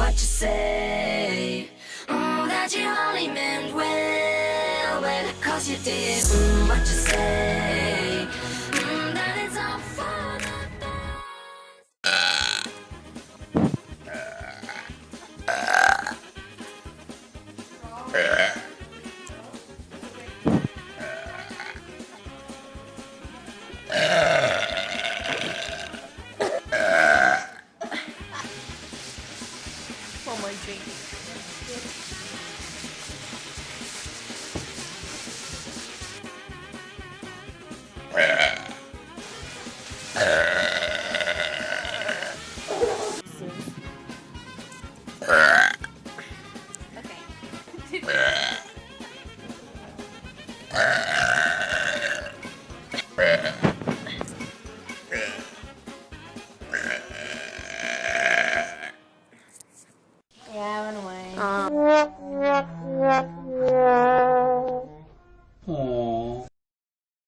what you say. That you only meant well, cause you did what you say. That it's all for the one more drink. Yeah, I went away.